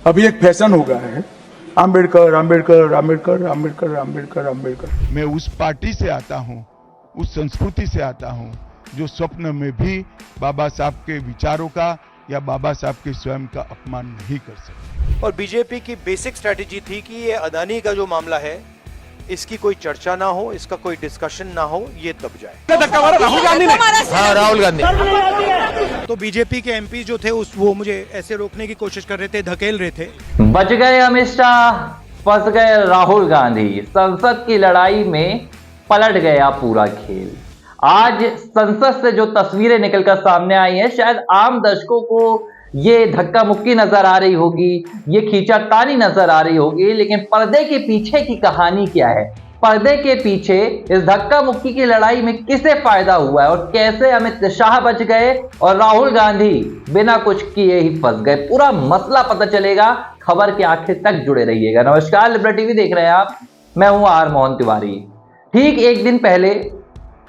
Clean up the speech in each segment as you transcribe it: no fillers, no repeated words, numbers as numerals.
अभी एक फैशन हो गया है, आम्बेडकर आम्बेडकर आम्बेडकर आम्बेडकर आम्बेडकर आम्बेडकर। मैं उस पार्टी से आता हूँ, उस संस्कृति से आता हूँ जो स्वप्न में भी बाबा साहब के विचारों का या बाबा साहब के स्वयं का अपमान नहीं कर सकते। और बीजेपी की बेसिक स्ट्रेटेजी थी कि ये अदानी का जो मामला है इसकी कोई चर्चा ना हो, इसका कोई डिस्कशन ना हो, ये दब जाए। राहुल गांधी ने, हाँ राहुल गांधी। तो बीजेपी के एमपी जो थे वो मुझे ऐसे रोकने की कोशिश कर रहे थे, धकेल रहे थे। बच गए अमित शाह, फंस गए राहुल गांधी। संसद की लड़ाई में पलट गया पूरा खेल। आज संसद से जो तस्वीरें निकलकर सामने आई हैं, शायद आम दर्शकों को ये धक्का मुक्की नजर आ रही होगी, ये खींचातानी नजर आ रही होगी, लेकिन पर्दे के पीछे की कहानी क्या है? पर्दे के पीछे इस धक्का मुक्की की लड़ाई में किसे फायदा हुआ है और कैसे अमित शाह बच गए और राहुल गांधी बिना कुछ किए ही फंस गए? पूरा मसला पता चलेगा। खबर के आखिर तक जुड़े रहिएगा। नमस्कार, लिबरल टीवी देख रहे हैं आप, मैं हूं आर मोहन तिवारी। ठीक एक दिन पहले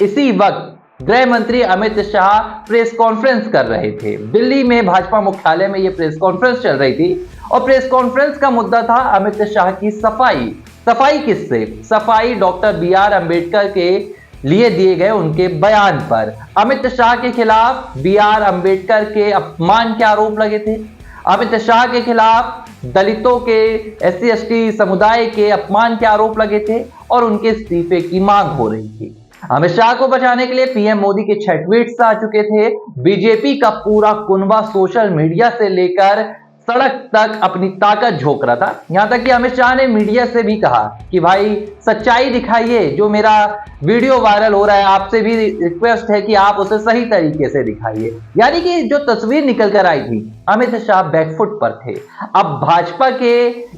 इसी वक्त गृह मंत्री अमित शाह प्रेस कॉन्फ्रेंस कर रहे थे। दिल्ली में भाजपा मुख्यालय में यह प्रेस कॉन्फ्रेंस चल रही थी और प्रेस कॉन्फ्रेंस का मुद्दा था अमित शाह की सफाई। सफाई किससे? सफाई डॉक्टर बी.आर. अम्बेडकर के लिए दिए गए उनके बयान पर। अमित शाह के खिलाफ बी.आर. अम्बेडकर के अपमान के आरोप लगे थे। अमित शाह के खिलाफ दलितों के, SC/ST समुदाय के अपमान के आरोप लगे थे और उनके इस्तीफे की मांग हो रही थी। अमित शाह को बचाने के लिए पीएम मोदी के 6 ट्वीट्स आ चुके थे। बीजेपी का पूरा कुनबा सोशल मीडिया से लेकर सड़क तक अपनी ताकत झोंक रहा था। यहां तक कि अमित शाह ने मीडिया से भी कहा कि भाई सच्चाई दिखाइए, जो मेरा वीडियो वायरल हो रहा है आपसे भी रिक्वेस्ट है कि आप उसे सही तरीके से दिखाइए। यानी कि जो तस्वीर निकल कर आई थी, अमित शाह बैकफुट पर थे। अब भाजपा के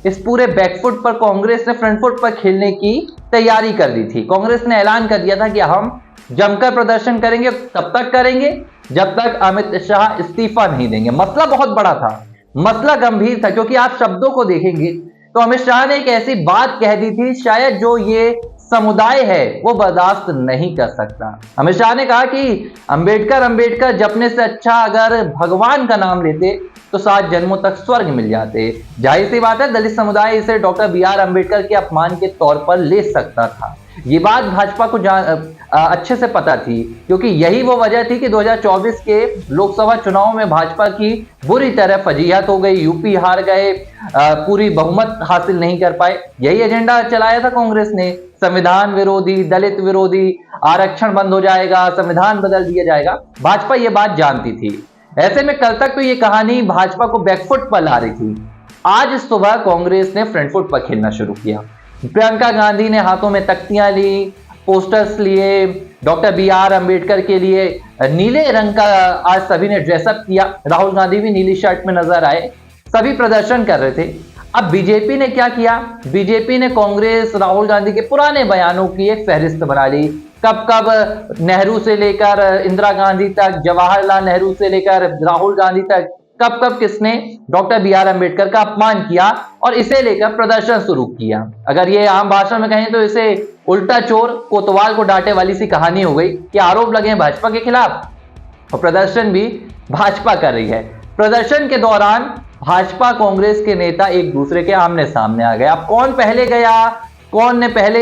इस पूरे बैकफुट पर कांग्रेस ने फ्रंट फुट पर खेलने की तैयारी कर दी थी। कांग्रेस ने ऐलान कर दिया था कि हम जमकर प्रदर्शन करेंगे, तब तक करेंगे जब तक अमित शाह इस्तीफा नहीं देंगे। मसला बहुत बड़ा था, मसला गंभीर था, क्योंकि आप शब्दों को देखेंगे तो अमित शाह ने एक ऐसी बात कह दी थी शायद जो ये समुदाय है वो बर्दाश्त नहीं कर सकता। अमित शाह ने कहा कि अंबेडकर जपने से अच्छा अगर भगवान का नाम लेते तो 7 जन्मों तक स्वर्ग मिल जाते। जाहिर सी बात है, दलित समुदाय इसे डॉक्टर बी.आर. अम्बेडकर के अपमान के तौर पर ले सकता था। ये बात भाजपा को अच्छे से पता थी, क्योंकि यही वो वजह थी कि 2024 के लोकसभा चुनाव में भाजपा की बुरी तरह फजीहत हो गई, यूपी हार गए, पूरी बहुमत हासिल नहीं कर पाए। यही एजेंडा चलाया था कांग्रेस ने, संविधान विरोधी, दलित विरोधी, आरक्षण बंद हो जाएगा, संविधान बदल दिया जाएगा। भाजपा ये बात जानती थी। ऐसे में कल तक तो ये कहानी भाजपा को बैकफुट पर ला रही थी। आज सुबह कांग्रेस ने फ्रंट फुट पर खेलना शुरू किया। प्रियंका गांधी ने हाथों में तख्तियां ली, पोस्टर्स लिए, डॉक्टर बी.आर. अम्बेडकर के लिए नीले रंग का आज सभी ने ड्रेसअप किया। राहुल गांधी भी नीली शर्ट में नजर आए, सभी प्रदर्शन कर रहे थे। अब बीजेपी ने क्या किया? बीजेपी ने कांग्रेस, राहुल गांधी के पुराने बयानों की एक फहरिस्त बना ली। कब कब नेहरू से लेकर इंदिरा गांधी तक, जवाहरलाल नेहरू से लेकर राहुल गांधी तक, कब कब किसने डॉक्टर बी.आर. अम्बेडकर का अपमान किया और इसे लेकर प्रदर्शन शुरू किया। अगर ये आम भाषा में कहें तो इसे उल्टा चोर कोतवाल को डांटे वाली सी कहानी हो गई कि आरोप लगे हैं भाजपा के खिलाफ और प्रदर्शन भी भाजपा कर रही है। प्रदर्शन के दौरान भाजपा कांग्रेस के नेता एक दूसरे के आमने सामने आ गए। अब कौन पहले गया, कौन ने पहले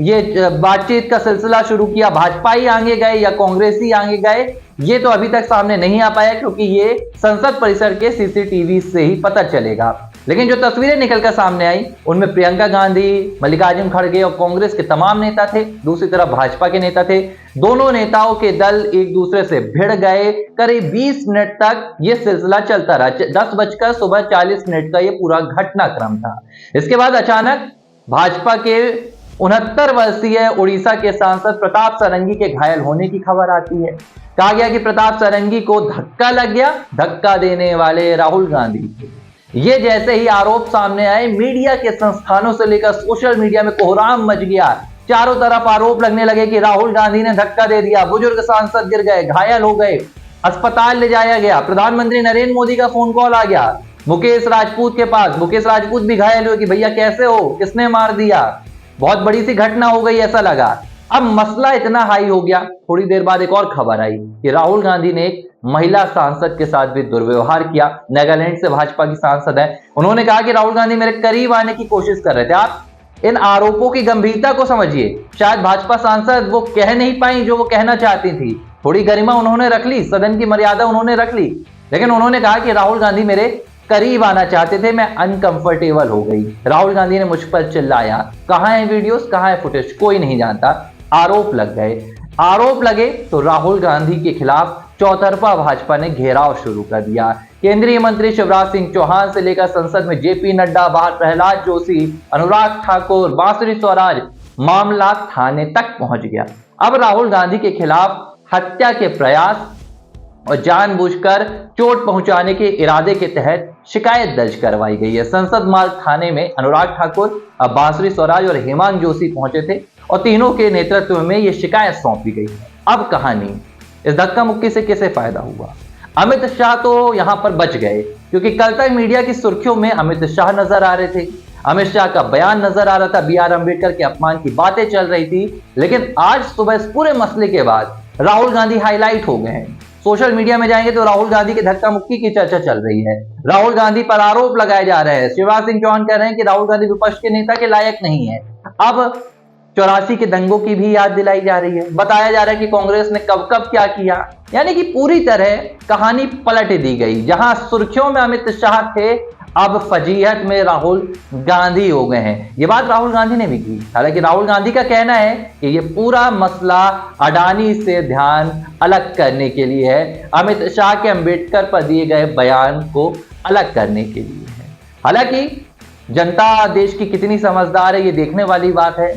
ये बातचीत का सिलसिला शुरू किया, भाजपा ही आगे गए या कांग्रेस ही आगे गए, ये तो अभी तक सामने नहीं आ पाया, क्योंकि ये संसद परिसर के CCTV से ही पता चलेगा। लेकिन जो तस्वीरें निकलकर सामने आई उनमें प्रियंका गांधी, मल्लिकार्जुन खड़गे और कांग्रेस के तमाम नेता थे, दूसरी तरफ भाजपा के नेता थे। दोनों नेताओं के दल एक दूसरे से भिड़ गए। करीब 20 मिनट तक ये सिलसिला चलता रहा। 10:40 का ये पूरा घटनाक्रम था। इसके बाद अचानक भाजपा के 69 वर्षीय उड़ीसा के सांसद प्रताप सारंगी के घायल होने की खबर आती है। कहा गया कि प्रताप सारंगी को धक्का लग गया, धक्का देने वाले राहुल गांधी थे। ये जैसे ही आरोप सामने आए, मीडिया के संस्थानों से लेकर सोशल मीडिया में कोहराम मच गया। चारों तरफ आरोप लगने लगे कि राहुल गांधी ने धक्का दे दिया, बुजुर्ग सांसद गिर गए, घायल हो गए, अस्पताल ले जाया गया। प्रधानमंत्री नरेंद्र मोदी का फोन कॉल आ गया मुकेश राजपूत के पास। मुकेश राजपूत भी घायल हुए कि भैया कैसे हो, किसने मार दिया, बहुत बड़ी सी घटना हो गई ऐसा लगा। अब मसला इतना हाई हो गया, थोड़ी देर बाद एक और खबर आई कि राहुल गांधी ने एक महिला सांसद के साथ भी दुर्व्यवहार किया। नागालैंड से भाजपा की सांसद है, उन्होंने कहा कि राहुल गांधी मेरे करीब आने की कोशिश कर रहे थे। आप इन आरोपों की गंभीरता को समझिए। शायद भाजपा सांसद वो कह नहीं पाई जो वो कहना चाहती थी, थोड़ी गरिमा उन्होंने रख ली, सदन की मर्यादा उन्होंने रख ली, लेकिन उन्होंने कहा कि राहुल गांधी मेरे करीब आना चाहते थे, मैं अनकंफर्टेबल हो गई। राहुल गांधी ने मुझ पर चिल्लाया। कहां है वीडियोस, कहां है फुटेज, कोई नहीं जानता। आरोप लग गए, आरोप लगे तो राहुल गांधी के खिलाफ चौतरफा भाजपा ने घेराव शुरू कर दिया। केंद्रीय मंत्री शिवराज सिंह चौहान से लेकर संसद में जेपी नड्डा, बाहर प्रहलाद जोशी, अनुराग ठाकुर, बांसुरी स्वराज, मामला थाने तक पहुंच गया। अब राहुल गांधी के खिलाफ हत्या के प्रयास और जानबूझकर चोट पहुंचाने के इरादे के तहत शिकायत दर्ज करवाई गई है। संसद मार्ग थाने में अनुराग ठाकुर, बांसुरी स्वराज और हेमांग जोशी पहुंचे थे और तीनों के नेतृत्व में यह शिकायत सौंपी गई है। अब कहानी, इस धक्का मुक्की से कैसे फायदा हुआ? अमित शाह तो यहां पर बच गए, क्योंकि कल तक मीडिया की सुर्खियों में अमित शाह नजर आ रहे थे, अमित शाह का बयान नजर आ रहा था, BR अम्बेडकर के अपमान की बातें चल रही थी। लेकिन आज सुबह इस पूरे मसले के बाद राहुल गांधी हाईलाइट हो गए हैं। सोशल मीडिया में जाएंगे तो राहुल गांधी के धक्का मुक्की की चर्चा चल रही है, राहुल गांधी पर आरोप लगाए जा रहे हैं। शिवराज सिंह चौहान कह रहे हैं कि राहुल गांधी विपक्ष के नेता के लायक नहीं है। अब 84 के दंगों की भी याद दिलाई जा रही है, बताया जा रहा है कि कांग्रेस ने कब कब क्या किया, यानी कि पूरी तरह कहानी पलट दी गई। जहां सुर्खियों में अमित शाह थे, अब फजीहत में राहुल गांधी हो गए हैं। ये बात राहुल गांधी ने भी की। हालांकि राहुल गांधी का कहना है कि ये पूरा मसला अडानी से ध्यान अलग करने के लिए है, अमित शाह के अम्बेडकर पर दिए गए बयान को अलग करने के लिए है। हालांकि जनता देश की कितनी समझदार है ये देखने वाली बात है।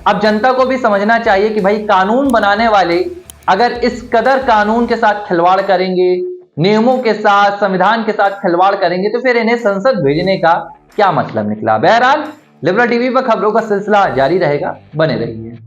अब जनता को भी समझना चाहिए कि भाई कानून बनाने वाले अगर इस कदर कानून के साथ खिलवाड़ करेंगे, नियमों के साथ, संविधान के साथ खिलवाड़ करेंगे, तो फिर इन्हें संसद भेजने का क्या मतलब निकला। बहरहाल लिबरल टीवी पर खबरों का सिलसिला जारी रहेगा, बने रहिए।